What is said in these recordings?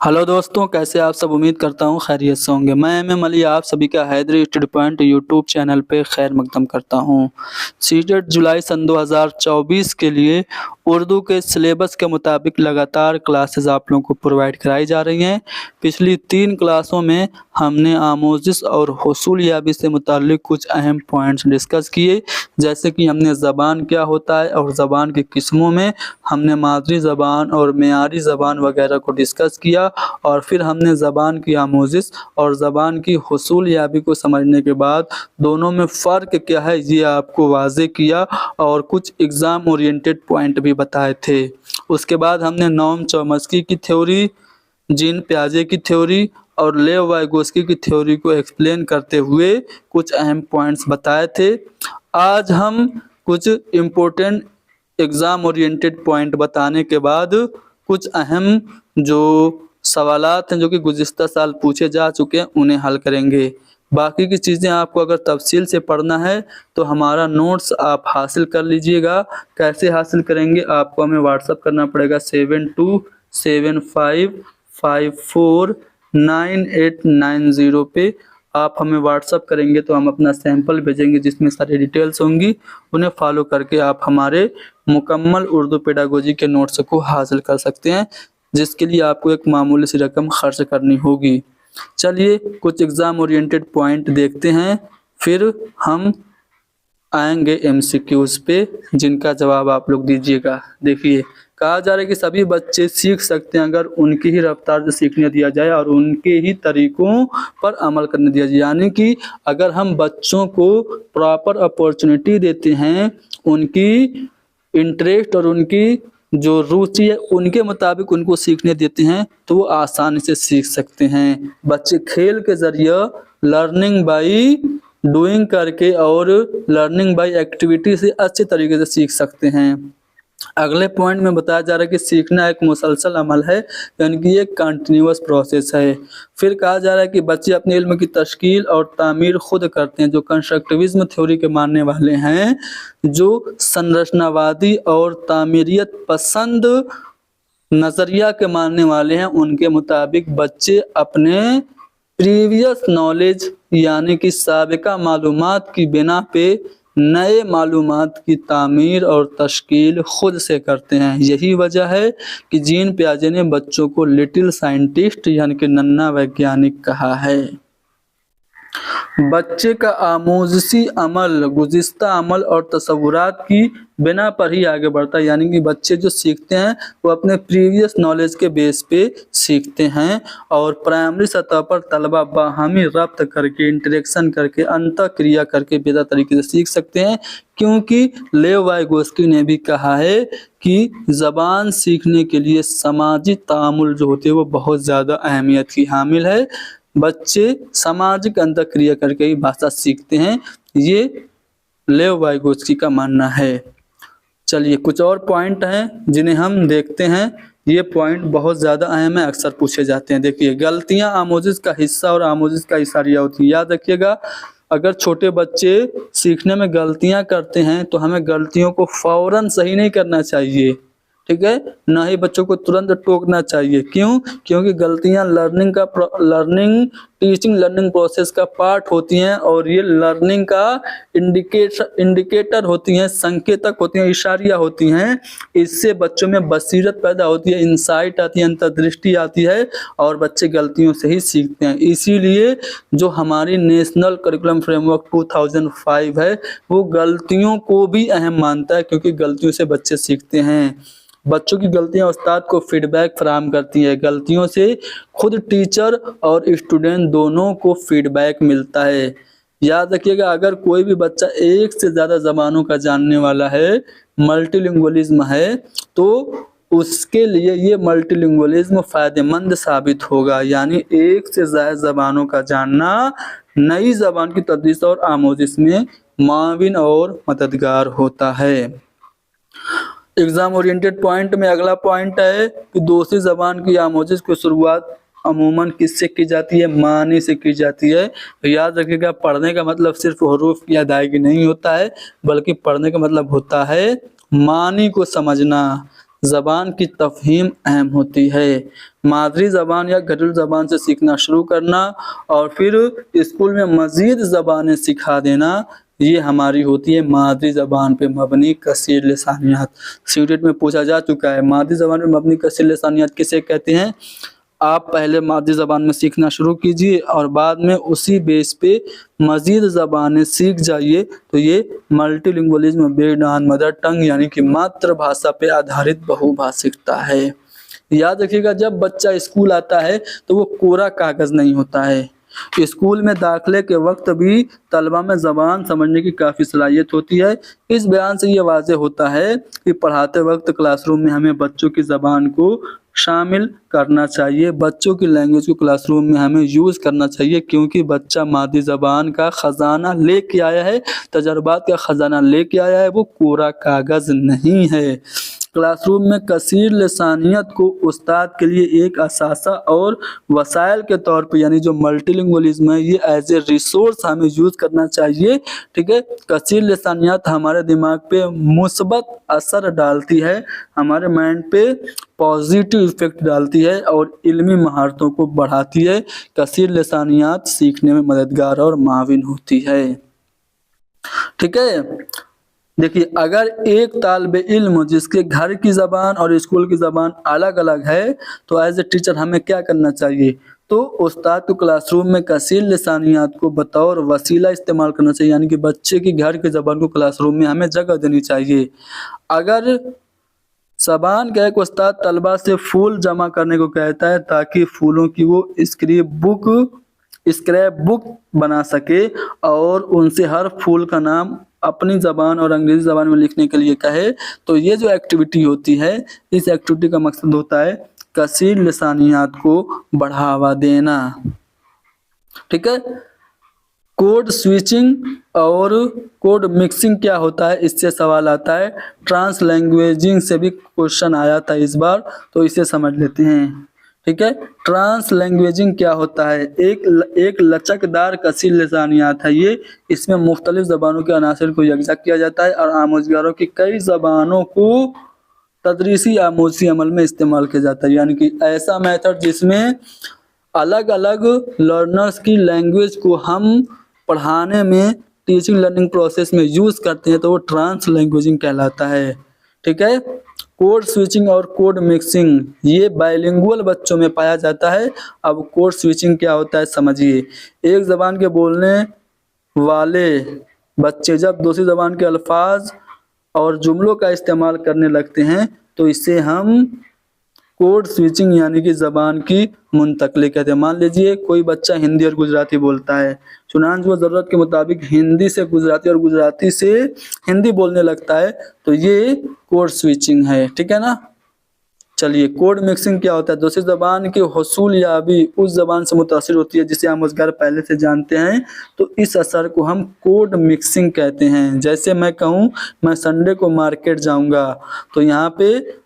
Hello दोस्तों, कैसे आप सब। उम्मीद करता हूँ खैरियत से होंगे। मैं एम अली आप सभी का Haidari study point YouTube channel पे खैर मकदम करता हूँ। सीटेट जुलाई सन 2024 के लिए उर्दू के सिलेबस के मुताबिक लगातार क्लासेस आप लोगों को प्रोवाइड कराई जा रही हैं। पिछली 3 क्लासों में हमने आमोजिश और हुसूल याबी से मुताल्लिक कुछ अहम पॉइंट्स डिस्कस किए, जैसे कि हमने ज़बान क्या होता है और ज़बान की किस्मों में हमने मादरी ज़बान और मेयारी ज़बान वगैरह को डिस्कस किया। और फिर हमने ज़बान की आमोजिश और ज़बान की हुसूल याबी को समझने के बाद दोनों में फ़र्क क्या है ये आपको वाज़े किया और कुछ एग्ज़ाम ओरिएंटेड पॉइंट भी बताए थे। उसके बाद हमने नोम चॉम्स्की की थ्योरी, जीन पियाजे की थ्योरी और लेव वाइगोस्की की थ्योरी को एक्सप्लेन करते हुए कुछ अहम पॉइंट्स बताए थे। आज हम कुछ इम्पोर्टेंट एग्ज़ाम ओरिएंटेड पॉइंट बताने के बाद कुछ अहम जो सवालात हैं जो कि गुज़िश्ता साल पूछे जा चुके हैं उन्हें हल करेंगे। बाकी की चीज़ें आपको अगर तफसील से पढ़ना है तो हमारा नोट्स आप हासिल कर लीजिएगा। कैसे हासिल करेंगे, आपको हमें व्हाट्सअप करना पड़ेगा 7275549890 पे। आप हमें व्हाट्सअप करेंगे तो हम अपना सैंपल भेजेंगे जिसमें सारी डिटेल्स होंगी। उन्हें फॉलो करके आप हमारे मुकम्मल उर्दू पेडागोजी के नोट्स को हासिल कर सकते हैं, जिसके लिए आपको एक मामूली सी रकम खर्च करनी होगी। चलिए कुछ एग्ज़ाम ओरिएंटेड पॉइंट देखते हैं, फिर हम आएंगे एमसीक्यूज़ पे जिनका जवाब आप लोग दीजिएगा। देखिए, कहा जा रहा है कि सभी बच्चे सीख सकते हैं अगर उनकी ही रफ्तार से सीखने दिया जाए और उनके ही तरीकों पर अमल करने दिया जाए। यानी कि अगर हम बच्चों को प्रॉपर अपॉर्चुनिटी देते हैं, उनकी इंटरेस्ट और उनकी जो रुचि है उनके मुताबिक उनको सीखने देते हैं तो वो आसानी से सीख सकते हैं। बच्चे खेल के ज़रिए लर्निंग बाई डूइंग करके और लर्निंग बाई एक्टिविटी से अच्छे तरीके से सीख सकते हैं। अगले पॉइंट में बताया जा रहा है कि सीखना एक मुसलसल अमल है, यानी कि एक कंटिन्यूअस प्रोसेस है। फिर कहा जा रहा है कि बच्चे अपने इल्म की तश्कील और तामीर खुद करते हैं। जो कंस्ट्रक्टिविज्म थ्योरी के मानने वाले हैं, जो संरचनावादी और तामीरियत पसंद नज़रिया के मानने वाले हैं, उनके मुताबिक बच्चे अपने प्रीवियस नॉलेज यानी कि साबिका मालूमात की बिना पे नए मालूमात की तामीर और तश्कील खुद से करते हैं। यही वजह है कि जीन पियाजे ने बच्चों को लिटिल साइंटिस्ट यानी कि नन्हा वैज्ञानिक कहा है। बच्चे का आमोज़ी अमल गुज़िश्ता अमल और तसव्वुरात की बिना पर ही आगे बढ़ता है। यानी कि बच्चे जो सीखते हैं वो अपने प्रीवियस नॉलेज के बेस पे सीखते हैं और प्राइमरी सतह पर तलबा बाहमी रब्त करके, इंटरेक्शन करके, अंतःक्रिया करके बेहतर तरीके से सीख सकते हैं। क्योंकि लेव वाइगोस्की ने भी कहा है कि ज़बान सीखने के लिए समाजी तामुल जो होती है वो बहुत ज़्यादा अहमियत की हामिल है। बच्चे सामाजिक अंतःक्रिया करके ही भाषा सीखते हैं, ये लेव वाइगोस्की का मानना है। चलिए कुछ और पॉइंट हैं जिन्हें हम देखते हैं। ये पॉइंट बहुत ज़्यादा अहम है, अक्सर पूछे जाते हैं। देखिए, गलतियां आमोजिश का हिस्सा और आमोजिश का इशारिया होती है। याद रखिएगा, अगर छोटे बच्चे सीखने में गलतियां करते हैं तो हमें गलतियों को फौरन सही नहीं करना चाहिए, ठीक है। ना ही बच्चों को तुरंत टोकना चाहिए। क्यों? क्योंकि गलतियां टीचिंग लर्निंग प्रोसेस का पार्ट होती हैं और ये लर्निंग का इंडिकेटर होती हैं, संकेतक होती हैं, इशारिया होती हैं। इससे बच्चों में बसीरत पैदा होती है, इंसाइट आती है, अंतर्दृष्टि आती है और बच्चे गलतियों से ही सीखते हैं। इसीलिए जो हमारी नेशनल करिकुलम फ्रेमवर्क 2005 है वो गलतियों को भी अहम मानता है, क्योंकि गलतियों से बच्चे सीखते हैं। बच्चों की गलतियां उस्ताद को फीडबैक फराहम करती है। गलतियों से खुद टीचर और स्टूडेंट दोनों को फीडबैक मिलता है। याद रखिएगा, अगर कोई भी बच्चा एक से ज़्यादा ज़बानों का जानने वाला है, मल्टीलिंगुअलिज्म है, तो उसके लिए ये मल्टीलिंगुअलिज्म फ़ायदेमंद साबित होगा। यानी एक से ज़्यादा ज़बानों का जानना नई ज़बान की तदरीस और आमोजिश में माविन और मददगार होता है। एग्ज़ाम ओरिएंटेड पॉइंट में अगला पॉइंट है कि दूसरी ज़बान की आमोजिश की शुरुआत अमूमन किससे की जाती है? मानी से की जाती है। तो याद रखिएगा, पढ़ने का मतलब सिर्फ हरूफ की अदायगी नहीं होता है, बल्कि पढ़ने का मतलब होता है मानी को समझना। ज़बान की तफ़हीम अहम होती है। मादरी ज़बान या घरेलू ज़बान से सीखना शुरू करना और फिर स्कूल में मज़ीद ज़बानें सिखा देना, ये हमारी होती है मादरी ज़बान पे मबनी कसीर लिसानियात। सीटेट में पूछा जा चुका है, मादरी ज़बान पे मबनी कसीर लिसानियात किसे कहते हैं? आप पहले मादरी ज़बान में सीखना शुरू कीजिए और बाद में उसी बेस पे मज़ीद ज़बानें सीख जाइए, तो ये मल्टीलिंगुअलिज़्म बेस्ड ऑन मदर टंग यानी कि मातृभाषा पे आधारित बहुभाषिकता है। याद रखिएगा, जब बच्चा स्कूल आता है तो वो कोरा कागज़ नहीं होता है। स्कूल में दाखिले के वक्त भी तलबा में ज़बान समझने की काफ़ी सलाहियत होती है। इस बयान से ये वाज़ेह होता है कि पढ़ाते वक्त क्लासरूम में हमें बच्चों की ज़बान को शामिल करना चाहिए, बच्चों की लैंग्वेज को क्लासरूम में हमें यूज़ करना चाहिए, क्योंकि बच्चा मादरी ज़बान का ख़जाना लेके आया है, तजर्बात का ख़जाना लेके आया है, वो कोरा कागज़ नहीं है। क्लासरूम में कसीर लिसानियत को उस्ताद के लिए एक असासा और वसाइल के तौर पे यानी जो मल्टीलिंगुअलिज्म है ये एज ए रिसोर्स हमें यूज़ करना चाहिए। ठीक है, कसीर लिसानियत हमारे दिमाग पे मुस्बत असर डालती है, हमारे माइंड पे पॉजिटिव इफेक्ट डालती है और इल्मी महारतों को बढ़ाती है। कसीर लिसानियत सीखने में मददगार और माविन होती है। ठीक है, देखिए, अगर एक तालिब इल्म जिसके घर की ज़बान और स्कूल की ज़बान अलग अलग है तो एज ए टीचर हमें क्या करना चाहिए? तो उस्ताद को क्लासरूम में कसीर लिसानियात को बतौर वसीला इस्तेमाल करना चाहिए, यानी कि बच्चे की घर की ज़बान को क्लासरूम में हमें जगह देनी चाहिए। अगर ज़बान का एक उस्ताद तलबा से फूल जमा करने को कहता है ताकि फूलों की वो स्क्रैप बुक बना सके और उनसे हर फूल का नाम अपनी ज़बान और अंग्रेज़ी ज़बान में लिखने के लिए कहे, तो ये जो एक्टिविटी होती है, इस एक्टिविटी का मकसद होता है कसीर लिसानियात को बढ़ावा देना। ठीक है, कोड स्विचिंग और कोड मिक्सिंग क्या होता है, इससे सवाल आता है। ट्रांस लैंग्वेजिंग से भी क्वेश्चन आया था इस बार, तो इसे समझ लेते हैं। ठीक है, ट्रांस लैंग्वेजिंग क्या होता है? एक लचकदार कसीर लिसानियात है ये, इसमें मुख्तलिफ ज़बानों के अनासर को यकजा किया जाता है और आमोजगारों की कई ज़बानों को तदरीसी आमोजी अमल में इस्तेमाल किया जाता है, यानी कि ऐसा मेथड जिसमें अलग अलग लर्नर्स की लैंग्वेज को हम पढ़ाने में टीचिंग लर्निंग प्रोसेस में यूज़ करते हैं, तो वो ट्रांस लैंग्वेजिंग कहलाता है। ठीक है, कोड स्विचिंग और कोड मिक्सिंग ये बाइलिंगुअल बच्चों में पाया जाता है। अब कोड स्विचिंग क्या होता है समझिए। एक ज़बान के बोलने वाले बच्चे जब दूसरी ज़बान के अल्फाज और जुमलों का इस्तेमाल करने लगते हैं तो इसे हम कोड स्विचिंग यानी कि ज़बान की मुंतकली कहते हैं। मान लीजिए कोई बच्चा हिंदी और गुजराती बोलता है, चुनांच वो ज़रूरत के मुताबिक हिंदी से गुजराती और गुजराती से हिंदी बोलने लगता है, तो ये कोड स्विचिंग है। ठीक है ना। चलिए, कोड मिक्सिंग क्या होता है? दूसरी ज़बान की हुसूल याबी उस ज़बान से मुतासिर होती है जिसे आमोज़गार पहले से जानते हैं, तो इस असर को हम कोड मिक्सिंग कहते हैं। जैसे मैं कहूँ मैं संडे को मार्केट जाऊँगा, तो यहाँ पे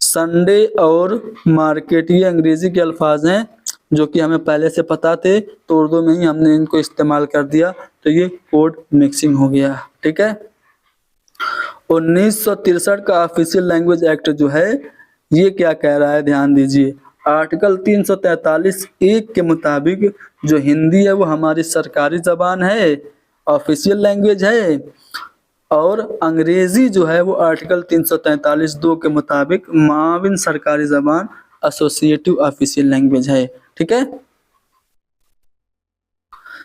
संडे और मार्केट ये अंग्रेज़ी के अल्फाज हैं जो कि हमें पहले से पता थे, तो उर्दू में ही हमने इनको इस्तेमाल कर दिया, तो ये कोड मिक्सिंग हो गया। ठीक है, 1963 का ऑफिशियल लैंग्वेज एक्ट जो है ये क्या कह रहा है, ध्यान दीजिए। आर्टिकल 343(1) के मुताबिक जो हिंदी है वो हमारी सरकारी ज़बान है, ऑफिशियल लैंग्वेज है, और अंग्रेज़ी जो है वो आर्टिकल 343(2) के मुताबिक माविन सरकारी ज़बान एसोसिएटिव ऑफिशियल लैंग्वेज है। ठीक है,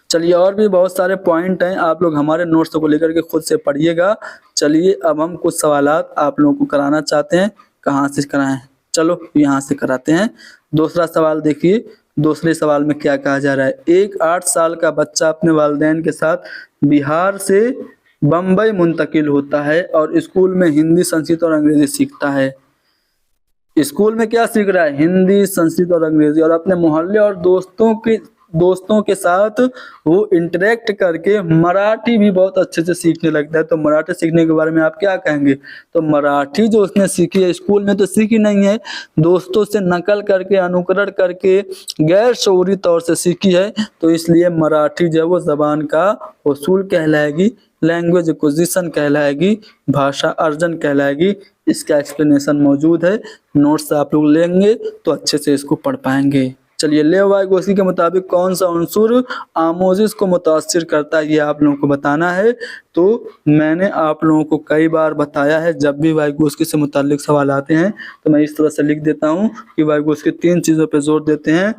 चलिए, और भी बहुत सारे पॉइंट हैं, आप लोग हमारे नोट्स को लेकर के खुद से पढ़िएगा। चलिए, अब हम कुछ सवालात आप लोगों को कराना चाहते हैं। कहाँ से कराएं? चलो यहाँ से कराते हैं। दूसरा सवाल देखिए, दूसरे सवाल में क्या कहा जा रहा है। एक 8 साल का बच्चा अपने वालिदैन के साथ बिहार से बम्बई मुंतकिल होता है और स्कूल में हिंदी, संस्कृत और अंग्रेजी सीखता है। स्कूल में क्या सीख रहा है? हिंदी, संस्कृत और अंग्रेजी, और अपने मोहल्ले और दोस्तों के साथ वो इंटरेक्ट करके मराठी भी बहुत अच्छे से सीखने लगता है। तो मराठी सीखने के बारे में आप क्या कहेंगे? तो मराठी जो उसने सीखी है स्कूल में तो सीखी नहीं है, दोस्तों से नकल करके, अनुकरण करके, गैर शऊरी तौर से सीखी है, तो इसलिए मराठी जो है वो ज़बान का उसूल कहलाएगी, लैंग्वेज एक्विजिशन कहलाएगी, भाषा अर्जन कहलाएगी। इसका एक्सप्लेनेशन मौजूद है, नोट्स आप लोग लेंगे तो अच्छे से इसको पढ़ पाएंगे। चलिए, लेव वाइगोत्स्की के मुताबिक कौन सा उनसुर आमोजिस को मुतासिर करता है, ये आप लोगों को बताना है। तो मैंने आप लोगों को कई बार बताया है, जब भी वाइगोत्स्की से मुतालिक सवाल आते हैं तो मैं इस तरह से लिख देता हूँ कि वाइगोत्स्की 3 चीज़ों पे जोर देते हैं,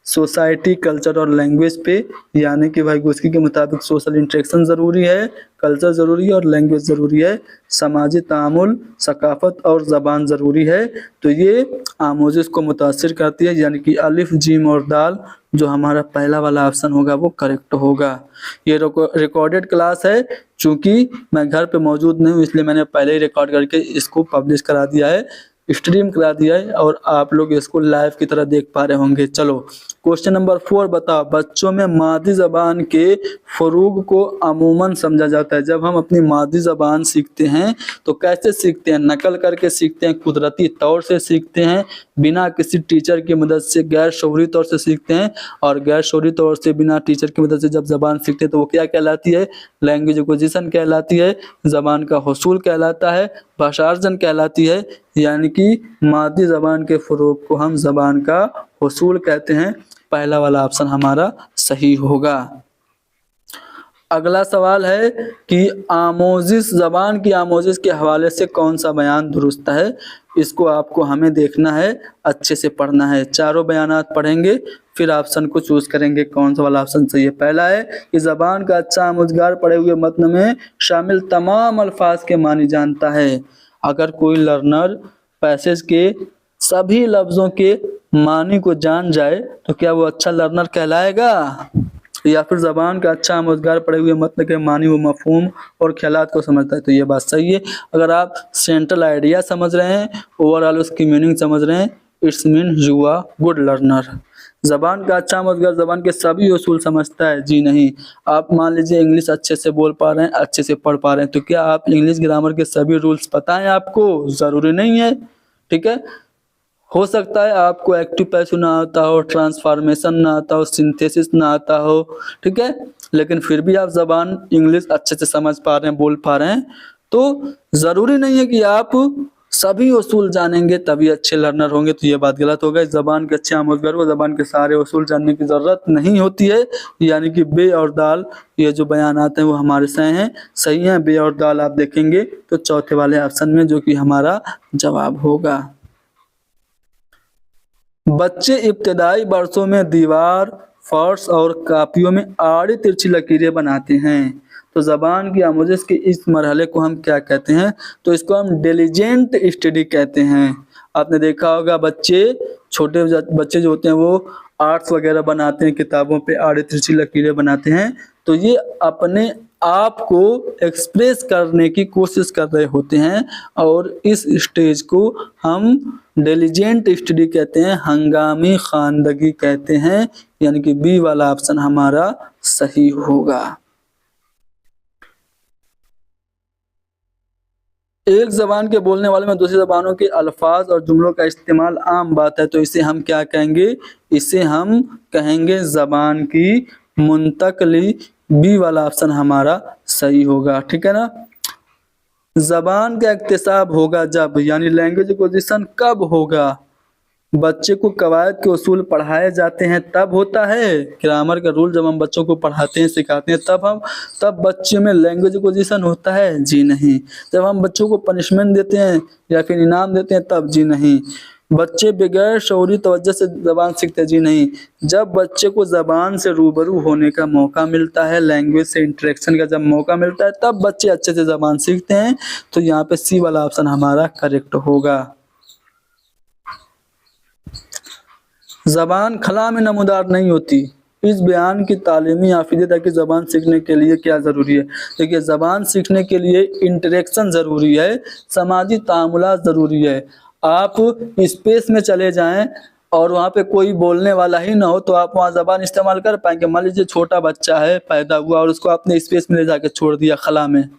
सोसाइटी, कल्चर और लैंग्वेज पे। यानी कि वाइगोत्स्की के मुताबिक सोशल इंटरेक्शन ज़रूरी है, कल्चर ज़रूरी है और लैंग्वेज ज़रूरी है, समाजी तामुल, सकाफत और ज़बान ज़रूरी है। तो ये आमोजिस को मुतासिर करती है, यानी कि अलिफ, जीम और दाल, जो हमारा पहला वाला ऑप्शन होगा वो करेक्ट होगा। ये रिकॉर्डेड क्लास है, चूँकि मैं घर पे मौजूद नहीं हूँ इसलिए मैंने पहले ही रिकॉर्ड करके इसको पब्लिश करा दिया है, स्ट्रीम करा दिया है और आप लोग इसको लाइव की तरह देख पा रहे होंगे। चलो, क्वेश्चन नंबर 4 बताओ, बच्चों में मादी ज़बान के फ़रूग को अमूमन समझा जाता है। जब हम अपनी मादी ज़बान सीखते हैं तो कैसे सीखते हैं? नकल करके सीखते हैं, कुदरती तौर से सीखते हैं, बिना किसी टीचर की मदद से गैर शऊरी तौर से सीखते हैं। और गैर शऊरी तौर से बिना टीचर की मदद से जब ज़बान सीखते हैं तो वो क्या कहलाती है? लैंग्वेज एक्विजिशन कहलाती है, ज़बान का हुसूल कहलाता है, भाषा अर्जन कहलाती है। यानी कि मादी ज़बान के फ़रोग को हम ज़बान का हुसूल कहते हैं। पहला वाला ऑप्शन हमारा सही होगा। अगला सवाल है कि आमोजिस, ज़बान की आमोजिस के हवाले से कौन सा बयान दुरुस्त है? इसको आपको हमें देखना है, अच्छे से पढ़ना है। चारों बयानात पढ़ेंगे फिर ऑप्शन को चूज करेंगे कौन सा वाला ऑप्शन सही है। पहला है कि ज़बान का अच्छा आमुजगार पढ़े हुए मतन में शामिल तमाम अल्फाज के मानी जानता है। अगर कोई लर्नर पैसेज के सभी लफ्ज़ों के मानी को जान जाए तो क्या वो अच्छा लर्नर कहलाएगा? या फिर ज़बान का अच्छा आमुजगार पढ़े हुए मतन के मानी व मफहूम और ख्यालात को समझता है? तो ये बात सही है। अगर आप सेंट्रल आइडिया समझ रहे हैं, ओवरऑल उसकी मीनिंग समझ रहे हैं, it's mean you are good learner. ज़बान का अच्छा आमुजगार ज़बान के सभी उसूल समझता है? जी नहीं। आप मान लीजिए इंग्लिश अच्छे से बोल पा रहे हैं, अच्छे से पढ़ पा रहे हैं, तो क्या आप इंग्लिश ग्रामर के सभी रूल्स पता है आपको? ज़रूरी नहीं है, ठीक है। हो सकता है आपको एक्टिव पैसिव ना आता हो, ट्रांसफॉर्मेशन ना आता हो, सिंथेसिस ना आता हो, ठीक है, लेकिन फिर भी आप ज़बान इंग्लिश अच्छे से समझ पा रहे हैं, बोल पा रहे हैं। तो ज़रूरी नहीं है कि आप सभी उसूल जानेंगे तभी अच्छे लर्नर होंगे, तो ये बात गलत हो गई। ज़बान के अच्छे आमुजगार को ज़बान के सारे उसूल जानने की ज़रूरत नहीं होती है। यानी कि बे और दाल, ये जो बयान आते हैं वो हमारे सही हैं। बे और दाल आप देखेंगे तो चौथे वाले ऑप्शन में, जो कि हमारा जवाब होगा। बच्चे इब्तदाई वर्षों में दीवार, फर्श और कापियों में आड़ी तिरछी लकीरें बनाते हैं। तो ज़बान की आमोजिश के इस मरहले को हम क्या कहते हैं? तो इसको हम डिलीजेंट स्टडी कहते हैं। आपने देखा होगा बच्चे, छोटे बच्चे जो होते हैं वो आर्ट्स वगैरह बनाते हैं, किताबों पे आड़ी तिरछी लकीरें बनाते हैं। तो ये अपने आप को एक्सप्रेस करने की कोशिश कर रहे होते हैं और इस स्टेज को हम डिलीजेंट स्टडी कहते हैं, हंगामी खानदगी कहते हैं। यानी कि बी वाला ऑप्शन हमारा सही होगा। एक ज़बान के बोलने वाले में दूसरी ज़बानों के अल्फाज और जुमलों का इस्तेमाल आम बात है, तो इसे हम क्या कहेंगे? इसे हम कहेंगे ज़बान की मुंतकली। बी वाला ऑप्शन हमारा सही होगा, ठीक है ना। ज़बान का इक्तिसाब होगा जब, यानी लैंग्वेज एक्विजिशन कब होगा? बच्चे को कवायद के उसूल पढ़ाए जाते हैं तब होता है। ग्रामर का रूल जब हम बच्चों को पढ़ाते हैं, सिखाते हैं, तब बच्चे में लैंग्वेज एक्विजिशन होता है? जी नहीं। जब हम बच्चों को पनिशमेंट देते हैं या फिर इनाम देते हैं तब? जी नहीं। बच्चे बगैर शऊरी तवज्जो से ज़बान सीखते हैं? जी नहीं। जब बच्चे को ज़बान से रूबरू होने का मौका मिलता है, लैंग्वेज से इंटरेक्शन का जब मौका मिलता है, तब बच्चे अच्छे से ज़बान सीखते हैं। तो यहाँ पे सी वाला ऑप्शन हमारा करेक्ट होगा। ज़बान खला में नमूदार नहीं होती, इस बयान की तालीमी हाफिज़त है कि ज़बान सीखने के लिए क्या ज़रूरी है? देखिए, ज़बान सीखने के लिए इंटरेक्शन ज़रूरी है, समाजी तामुलात ज़रूरी है। आप स्पेस में चले जाएं और वहाँ पे कोई बोलने वाला ही ना हो तो आप वहाँ ज़बान इस्तेमाल कर पाएंगे? मान लीजिए छोटा बच्चा है, पैदा हुआ और उसको आपने स्पेस में ले जाके छोड़ दिया खला में,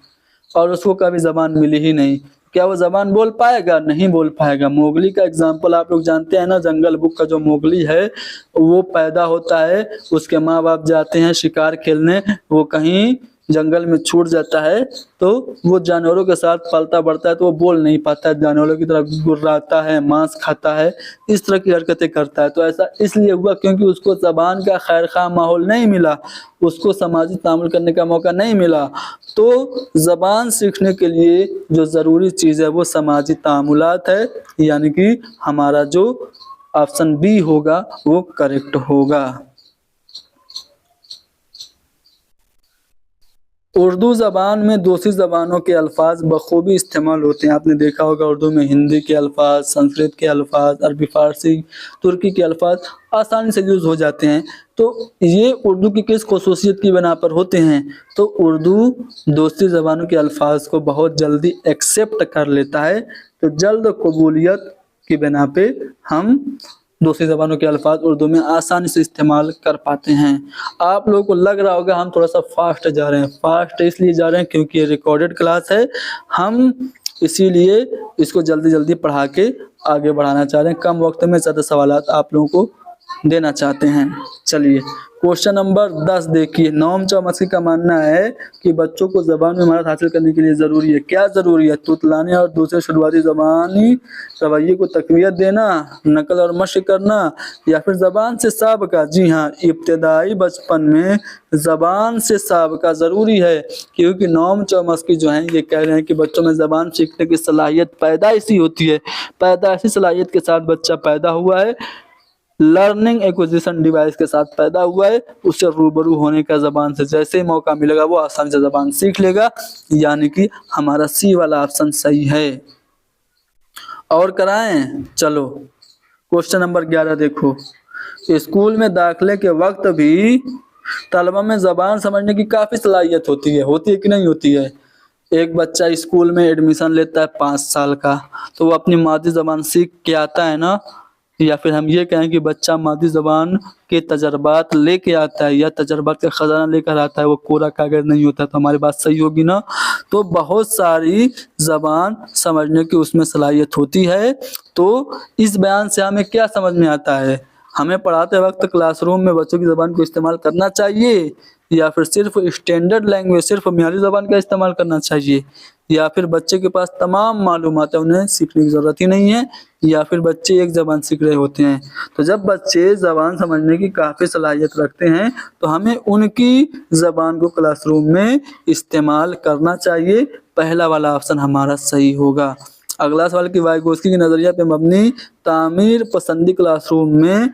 और उसको कभी ज़बान मिली ही नहीं, क्या वो ज़बान बोल पाएगा? नहीं बोल पाएगा। मोगली का एग्जाम्पल आप लोग जानते हैं ना, जंगल बुक का जो मोगली है वो पैदा होता है, उसके माँ बाप जाते हैं शिकार खेलने, वो कहीं जंगल में छूट जाता है तो वो जानवरों के साथ पलता बढ़ता है, तो वो बोल नहीं पाता है, जानवरों की तरह गुर्राता है, मांस खाता है, इस तरह की हरकतें करता है। तो ऐसा इसलिए हुआ क्योंकि उसको ज़बान का खैरख़्वाह माहौल नहीं मिला, उसको सामाजिक तामुल करने का मौका नहीं मिला। तो ज़बान सीखने के लिए जो ज़रूरी चीज़ है वो समाजी तामुलात है, यानी कि हमारा जो ऑप्शन बी होगा वो करेक्ट होगा। उर्दू ज़बान में दूसरी ज़बानों के अल्फाज बखूबी इस्तेमाल होते हैं। आपने देखा होगा उर्दू में हिंदी के अल्फाज, संस्कृत के अल्फाज, अरबी फ़ारसी, तुर्की के अल्फाज आसानी से यूज़ हो जाते हैं। तो ये उर्दू की किस ख़ुसूसियत की बिना पर होते हैं? तो उर्दू दूसरी ज़बानों के अल्फाज को बहुत जल्दी एक्सेप्ट कर लेता है, तो जल्द कबूलियत की बिना पे हम दूसरी ज़बानों के अल्फाज उर्दू में आसानी से इस्तेमाल कर पाते हैं। आप लोगों को लग रहा होगा हम थोड़ा सा फास्ट जा रहे हैं, फास्ट इसलिए जा रहे हैं क्योंकि ये रिकॉर्डेड क्लास है, हम इसीलिए इसको जल्दी जल्दी पढ़ा के आगे बढ़ाना चाह रहे हैं, कम वक्त में ज़्यादा सवालात आप लोगों को देना चाहते हैं। चलिए क्वेश्चन नंबर 10 देखिए। नोम चौकसी का मानना है कि बच्चों को ज़बान में महारत हासिल करने के लिए ज़रूरी है, क्या ज़रूरी है? तुतलाने और दूसरे शुरुआती ज़बानी रवैये को तक़वियत देना, नकल और मशक़ करना, या फिर ज़बान से साबका। जी हाँ, इब्तदाई बचपन में ज़बान से साबका ज़रूरी है, क्योंकि नोम चौकसी जो हैं ये कह रहे हैं कि बच्चों में ज़बान सीखने की सलाहियत पैदाइशी होती है, पैदाइशी सलाहियत के साथ बच्चा पैदा हुआ है, लर्निंग एक्विजिशन डिवाइस के साथ पैदा हुआ है, उससे रूबरू होने का ज़बान से जैसे ही मौका मिलेगा वो आसानी से ज़बान सीख लेगा, यानी कि हमारा सी वाला ऑप्शन सही है। और कराएं? चलो क्वेश्चन नंबर 11 देखो। स्कूल में दाखिले के वक्त भी तलबा में ज़बान समझने की काफ़ी सलाहियत होती है कि नहीं होती है? एक बच्चा स्कूल में एडमिशन लेता है 5 साल का, तो वो अपनी मादरी ज़बान सीख के आता है ना, या फिर हम ये कहें कि बच्चा मादरी ज़बान के तजर्बात लेके आता है, या तजर्बात का ख़जाना लेकर आता है, वो कोरा कागज़ नहीं होता। तो हमारी बात सही होगी ना? तो बहुत सारी ज़बान समझने की उसमें सलाहियत होती है। तो इस बयान से हमें क्या समझ में आता है? हमें पढ़ाते वक्त क्लासरूम में बच्चों की ज़बान को इस्तेमाल करना चाहिए, या फिर सिर्फ स्टैंडर्ड लैंग्वेज, सिर्फ म्यारी ज़बान का इस्तेमाल करना चाहिए, या फिर बच्चे के पास तमाम मालूमात है, उन्हें सीखने की ज़रूरत ही नहीं है, या फिर बच्चे एक ज़बान सीख रहे होते हैं। तो जब बच्चे ज़बान समझने की काफ़ी सलाहियत रखते हैं तो हमें उनकी ज़बान को क्लासरूम में इस्तेमाल करना चाहिए। पहला वाला ऑप्शन हमारा सही होगा। अगला सवाल कि वाइगोत्स्की के नज़रिया पे मबनी तामीर पसंदी क्लासरूम में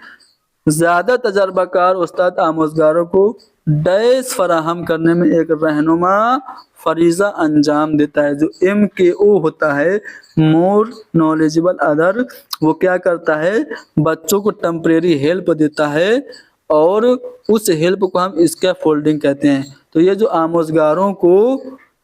ज़्यादा तजर्बाकार उस्ताद आमोज़गारों को डैश फराहम करने में एक रहनुमा फरीज़ा अंजाम देता है। जो MKO होता है, मोर नॉलेजेबल अदर, वो क्या करता है? बच्चों को टेम्परेरी हेल्प देता है, और उस हेल्प को हम स्कैफोल्डिंग कहते हैं। तो ये जो आमोज़गारों को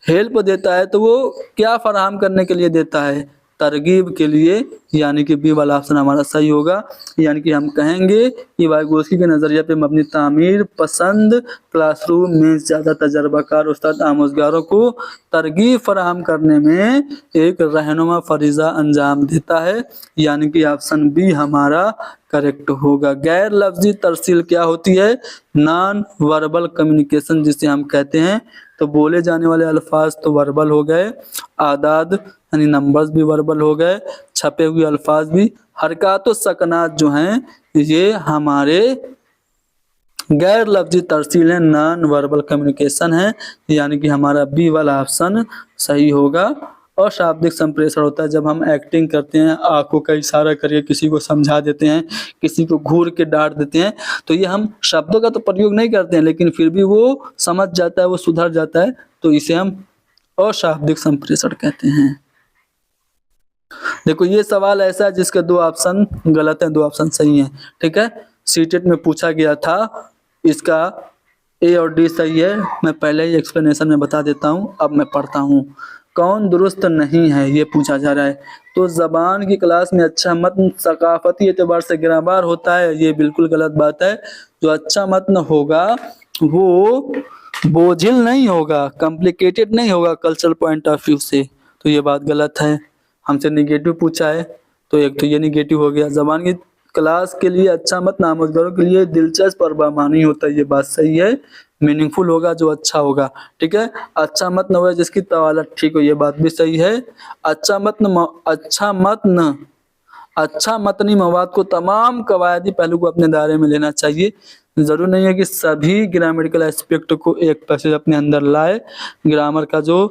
हेल्प देता है तो वो क्या फराहम करने के लिए देता है? तरगीब के लिए, यानी कि बी वाला ऑप्शन हमारा सही होगा। यानी कि हम कहेंगे कि वाइगोत्स्की के नज़रिया पे मबनी तामीर पसंद क्लासरूम में ज़्यादा तजर्बाकार उस्ताद आमोज़गारों को तरगीब फराहम करने में एक रहनुमा फरीज़ा अंजाम देता है, यानी कि ऑप्शन बी हमारा करेक्ट होगा। गैर लफ्जी तरसील क्या होती है? नॉन वर्बल कम्युनिकेशन जिसे हम कहते हैं। तो बोले जाने वाले अल्फाज तो वर्बल हो गए, आदाद यानी नंबर्स भी वर्बल हो गए, छपे हुए अल्फाज भी, हरकत और सकनात जो हैं ये हमारे गैर लफ्जी तरसील है, नॉन वर्बल कम्युनिकेशन है, यानी कि हमारा बी वाला ऑप्शन सही होगा। और शाब्दिक संप्रेषण होता है जब हम एक्टिंग करते हैं, आंखों का इशारा करके किसी को समझा देते हैं, किसी को घूर के डांट देते हैं, तो ये हम शब्दों का तो प्रयोग नहीं करते हैं, लेकिन फिर भी वो समझ जाता है, वो सुधर जाता है, तो इसे हम अशाब्दिक संप्रेषण कहते हैं। देखो ये सवाल ऐसा है जिसके 2 ऑप्शन गलत हैं, 2 ऑप्शन सही हैं, ठीक है। सीटेट में पूछा गया था, इसका ए और डी सही है। मैं पहले ही एक्सप्लेनेशन में बता देता हूँ, अब मैं पढ़ता हूँ। कौन दुरुस्त नहीं है ये पूछा जा रहा है। तो ज़बान की क्लास में अच्छा मतन सकाफती एतबार से गिराबार होता है, ये बिल्कुल गलत बात है। जो अच्छा मतन होगा वो बोझिल नहीं होगा, कॉम्प्लिकेटेड नहीं होगा कल्चरल पॉइंट ऑफ व्यू से, तो ये बात गलत है। हमसे निगेटिव पूछा है तो एक तो ये निगेटिव हो गया। ज़बान की क्लास के लिए अच्छा मतन आमोज़गारों के लिए दिलचस्प और बामानी होता है, ये बात सही है। मीनिंगफुल होगा, जो अच्छा होगा, ठीक है। अच्छा मत न हो जिसकी तवालत ठीक हो, ये बात भी सही है। अच्छा मतनी मवाद को तमाम कवायदी पहलू को अपने दायरे में लेना चाहिए। ज़रूर नहीं है कि सभी ग्रामेटिकल एस्पेक्ट को एक पैसेज अपने अंदर लाए। ग्रामर का जो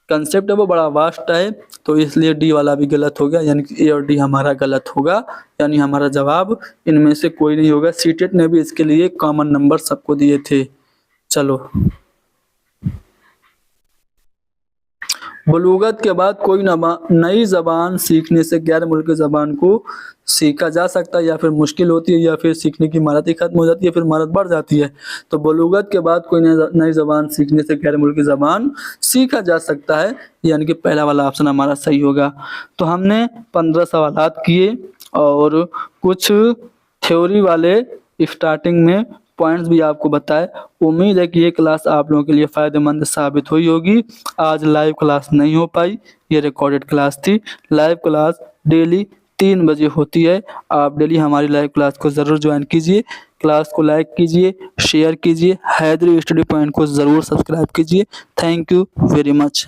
कंसेप्ट है वो बड़ा वास्ट है, तो इसलिए डी वाला भी गलत हो गया, यानी कि ए और डी हमारा गलत होगा, यानी हमारा जवाब इनमें से कोई नहीं होगा। सीटेट ने भी इसके लिए कॉमन नंबर सबको दिए थे। चलो, बलूगत के बाद कोई नई जबान सीखने से गैर मुल्की जबान को सीखा जा सकता है, या फिर मुश्किल होती है, या फिर सीखने की महारत ही खत्म हो जाती है, फिर महारत बढ़ जाती है। तो बलूगत के बाद कोई नई जबान सीखने से गैर मुल्की जबान सीखा जा सकता है, यानी कि पहला वाला ऑप्शन हमारा सही होगा। तो हमने 15 सवालात किए और कुछ थ्योरी वाले स्टार्टिंग में पॉइंट्स भी आपको बताए। उम्मीद है कि ये क्लास आप लोगों के लिए फ़ायदेमंद साबित हुई होगी। आज लाइव क्लास नहीं हो पाई, ये रिकॉर्डेड क्लास थी। लाइव क्लास डेली 3 बजे होती है। आप डेली हमारी लाइव क्लास को ज़रूर ज्वाइन कीजिए। क्लास को लाइक कीजिए, शेयर कीजिए, हैदरी स्टडी पॉइंट को ज़रूर सब्सक्राइब कीजिए। Thank you very much.